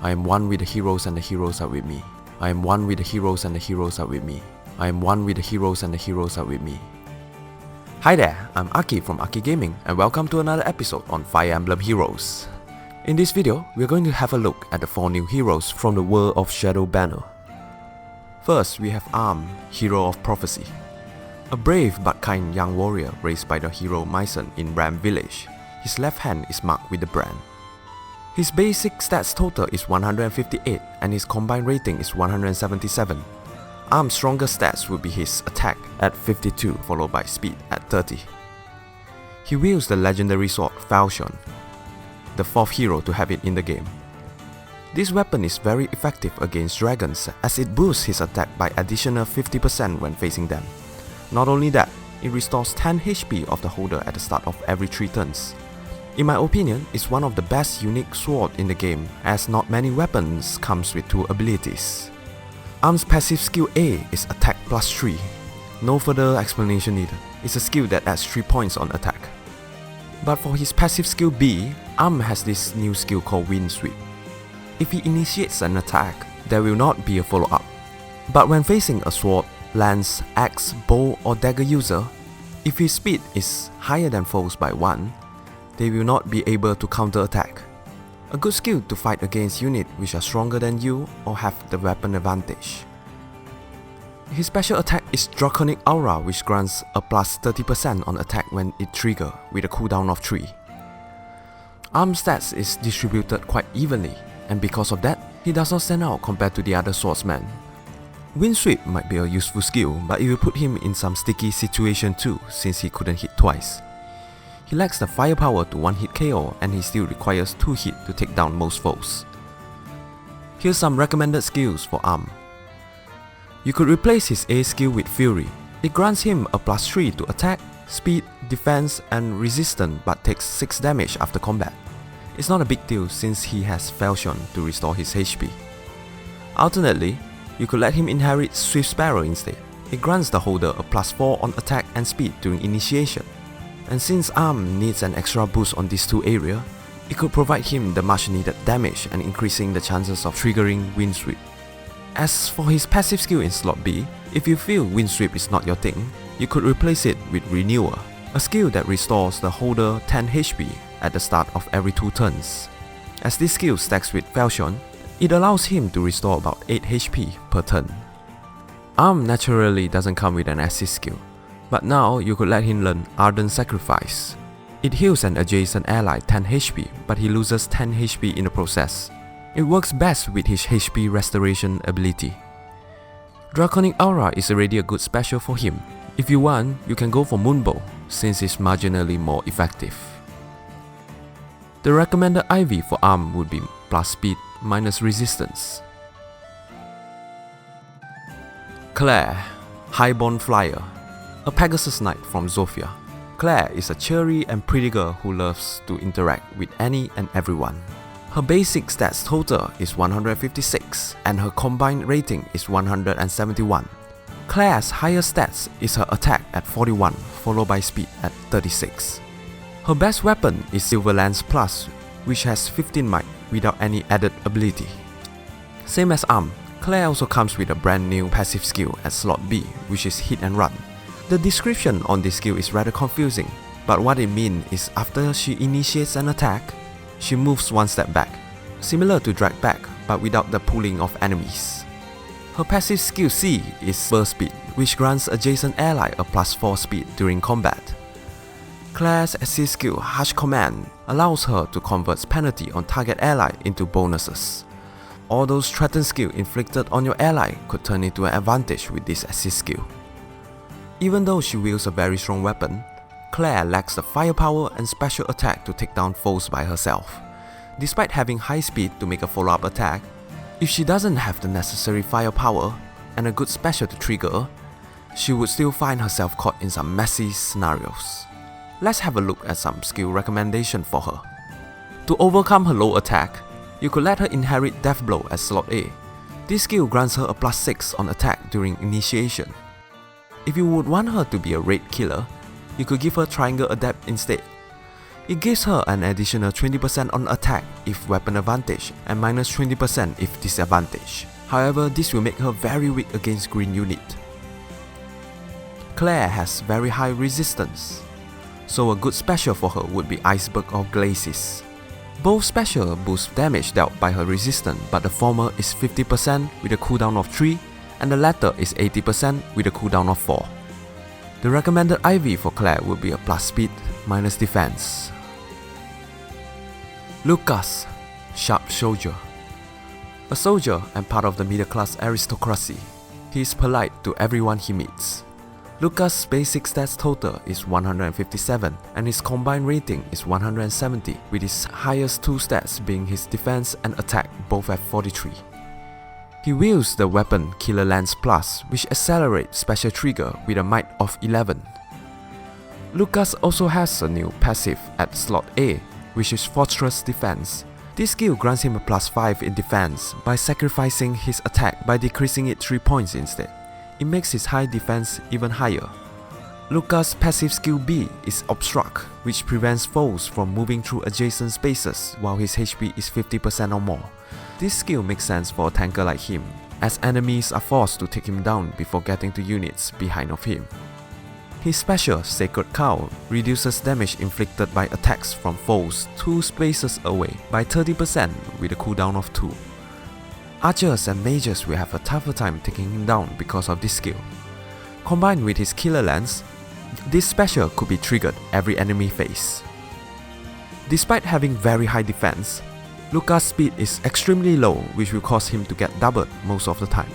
I am one with the heroes and the heroes are with me. I am one with the heroes and the heroes are with me. I am one with the heroes and the heroes are with me. Hi there, I'm Aki from Aki Gaming and welcome to another episode on Fire Emblem Heroes. In this video, we're going to have a look at the 4 new heroes from the world of Shadow Banner. First, we have Hero of Prophecy. A brave but kind young warrior raised by the hero Myson in Ram Village. His left hand is marked with the brand. His basic stats total is 158 and his combined rating is 177. Strongest stats would be his attack at 52 followed by speed at 30. He wields the legendary sword Falchion, the 4th hero to have it in the game. This weapon is very effective against dragons as it boosts his attack by additional 50% when facing them. Not only that, it restores 10 HP of the holder at the start of every 3 turns. In my opinion, it's one of the best unique sword in the game as not many weapons comes with 2 abilities. Passive skill A is attack plus 3. No further explanation needed. It's a skill that adds 3 points on attack. But for his passive skill B, has this new skill called Wind Sweep. If he initiates an attack, there will not be a follow-up. But when facing a sword, lance, axe, bow or dagger user, if his speed is higher than foes by 1, they will not be able to counter-attack. A good skill to fight against units which are stronger than you or have the weapon advantage. His special attack is Draconic Aura, which grants a plus 30% on attack when it triggers with a cooldown of 3. Stats is distributed quite evenly, and because of that, he does not stand out compared to the other swordsmen. Wind Sweep might be a useful skill, but it will put him in some sticky situation too since he couldn't hit twice. He lacks the firepower to 1-hit KO and he still requires 2 hits to take down most foes. Here's some recommended skills for You could replace his A skill with Fury. It grants him a plus 3 to attack, speed, defense and resistance but takes 6 damage after combat. It's not a big deal since he has Falchion to restore his HP. Alternately, you could let him inherit Swift Sparrow instead. It grants the holder a plus 4 on attack and speed during initiation. And since needs an extra boost on these 2 areas, it could provide him the much needed damage and increasing the chances of triggering Wind Sweep. As for his passive skill in slot B, if you feel Wind Sweep is not your thing, you could replace it with Renewer, a skill that restores the holder 10 HP at the start of every 2 turns. As this skill stacks with Falchion, it allows him to restore about 8 HP per turn. Naturally doesn't come with an assist skill, but now you could let him learn Ardent Sacrifice. It heals an adjacent ally 10 HP, but he loses 10 HP in the process. It works best with his HP restoration ability. Draconic Aura is already a good special for him. If you want, you can go for Moonbow, since it's marginally more effective. The recommended IV for would be plus speed minus resistance. Claire, Highborn Flyer. A Pegasus Knight from Zofia. Claire is a cheery and pretty girl who loves to interact with any and everyone. Her basic stats total is 156 and her combined rating is 171. Claire's highest stats is her attack at 41 followed by speed at 36. Her best weapon is Silver Lance Plus, which has 15 might without any added ability. Same as Claire also comes with a brand new passive skill at slot B, which is Hit and Run. The description on this skill is rather confusing, but what it means is after she initiates an attack, she moves 1 step back, similar to Drag Back but without the pulling of enemies. Her passive skill C is Burst Speed, which grants adjacent ally a plus 4 speed during combat. Claire's assist skill Harsh Command allows her to convert penalty on target ally into bonuses. All those threatened skill inflicted on your ally could turn into an advantage with this assist skill. Even though she wields a very strong weapon, Claire lacks the firepower and special attack to take down foes by herself. Despite having high speed to make a follow-up attack, if she doesn't have the necessary firepower and a good special to trigger, she would still find herself caught in some messy scenarios. Let's have a look at some skill recommendation for her. To overcome her low attack, you could let her inherit Death Blow as slot A. This skill grants her a plus 6 on attack during initiation. If you would want her to be a raid killer, you could give her Triangle Adept instead. It gives her an additional 20% on attack if weapon advantage and minus 20% if disadvantage. However, this will make her very weak against green unit. Claire has very high resistance, so a good special for her would be Iceberg or Glacis. Both special boost damage dealt by her resistance, but the former is 50% with a cooldown of 3 and the latter is 80% with a cooldown of 4. The recommended IV for Claire would be a plus speed minus defense. Lucas, Sharp Soldier. A soldier and part of the middle class aristocracy, he is polite to everyone he meets. Lucas' basic stats total is 157 and his combined rating is 170, with his highest two stats being his defense and attack both at 43. He wields the weapon Killer Lance Plus, which accelerates special trigger with a might of 11. Lucas also has a new passive at slot A, which is Fortress Defense. This skill grants him a plus 5 in defense by sacrificing his attack by decreasing it 3 points instead. It makes his high defense even higher. Lucas' passive skill B is Obstruct, which prevents foes from moving through adjacent spaces while his HP is 50% or more. This skill makes sense for a tanker like him, as enemies are forced to take him down before getting to units behind of him. His special, Sacred Cow, reduces damage inflicted by attacks from foes 2 spaces away by 30% with a cooldown of 2. Archers and mages will have a tougher time taking him down because of this skill. Combined with his Killer Lance, this special could be triggered every enemy phase. Despite having very high defense, Lucas' speed is extremely low, which will cause him to get doubled most of the time.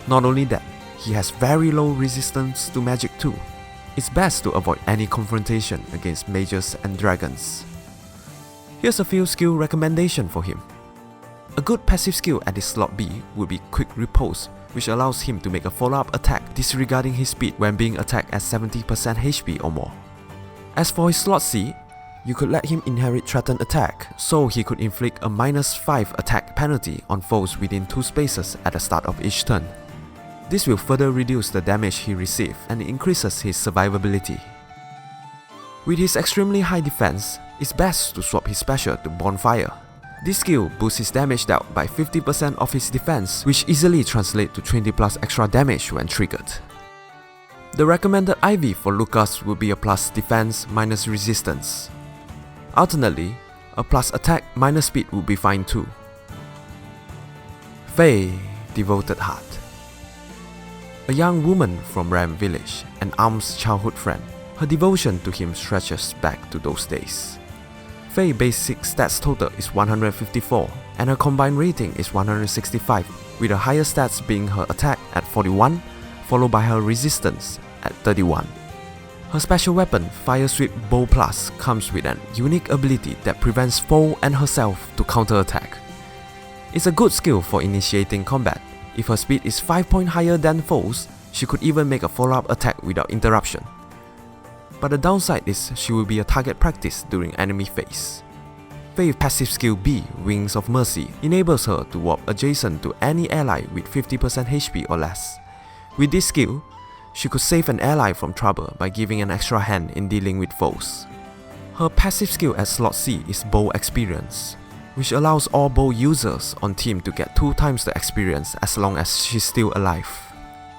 Not only that, he has very low resistance to magic too. It's best to avoid any confrontation against mages and dragons. Here's a few skill recommendations for him. A good passive skill at his slot B would be Quick Repose, which allows him to make a follow-up attack disregarding his speed when being attacked at 70% HP or more. As for his slot C, you could let him inherit Threatened Attack, so he could inflict a minus 5 attack penalty on foes within 2 spaces at the start of each turn. This will further reduce the damage he receives and increases his survivability. With his extremely high defense, it's best to swap his special to Bonfire. This skill boosts his damage dealt by 50% of his defense, which easily translates to 20 plus extra damage when triggered. The recommended IV for Lucas would be a plus defense minus resistance. Alternately, a plus attack minus speed would be fine too. Faye, Devoted Heart. A young woman from Ram Village, and Arm's childhood friend, her devotion to him stretches back to those days. Faye's basic stats total is 154 and her combined rating is 165, with her highest stats being her attack at 41, followed by her resistance at 31. Her special weapon, Fire Sweep Bow Plus, comes with an unique ability that prevents foe and herself to counterattack. It's a good skill for initiating combat. If her speed is 5 points higher than foes, she could even make a follow-up attack without interruption. But the downside is she will be a target practice during enemy phase. Faye's passive skill B, Wings of Mercy, enables her to warp adjacent to any ally with 50% HP or less. With this skill, she could save an ally from trouble by giving an extra hand in dealing with foes. Her passive skill at slot C is Bow Experience, which allows all bow users on team to get 2 times the experience as long as she's still alive.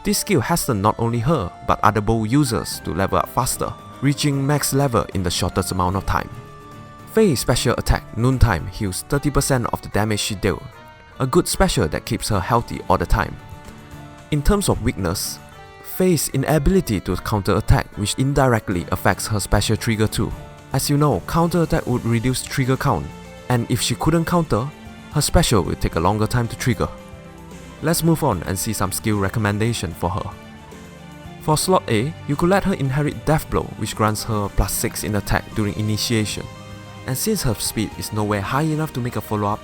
This skill hastens not only her, but other bow users to level up faster, reaching max level in the shortest amount of time. Faye's special attack, Noontime, heals 30% of the damage she dealt, a good special that keeps her healthy all the time. In terms of weakness, Faye's inability to counter-attack, which indirectly affects her special trigger too. As you know, counter-attack would reduce trigger count, and if she couldn't counter, her special will take a longer time to trigger. Let's move on and see some skill recommendation for her. For slot A, you could let her inherit Death Blow, which grants her plus 6 in attack during initiation. And since her speed is nowhere high enough to make a follow-up,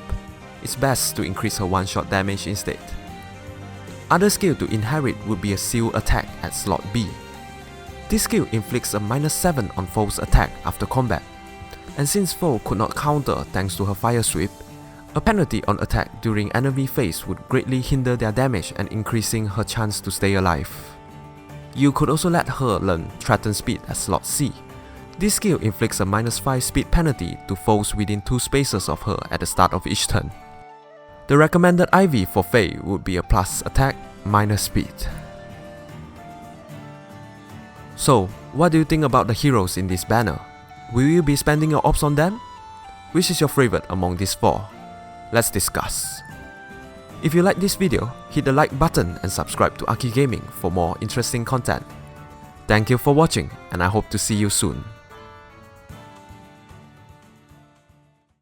it's best to increase her one-shot damage instead. Other skill to inherit would be a Seal Attack at slot B. This skill inflicts a minus 7 on foe's attack after combat, and since foe could not counter thanks to her Fire Sweep, a penalty on attack during enemy phase would greatly hinder their damage and increasing her chance to stay alive. You could also let her learn Threaten Speed at slot C. This skill inflicts a -5 speed penalty to foes within 2 spaces of her at the start of each turn. The recommended IV for Faye would be a plus attack, minus speed. So, what do you think about the heroes in this banner? Will you be spending your ops on them? Which is your favorite among these 4? Let's discuss. If you like this video, hit the like button and subscribe to Aki Gaming for more interesting content. Thank you for watching, and I hope to see you soon.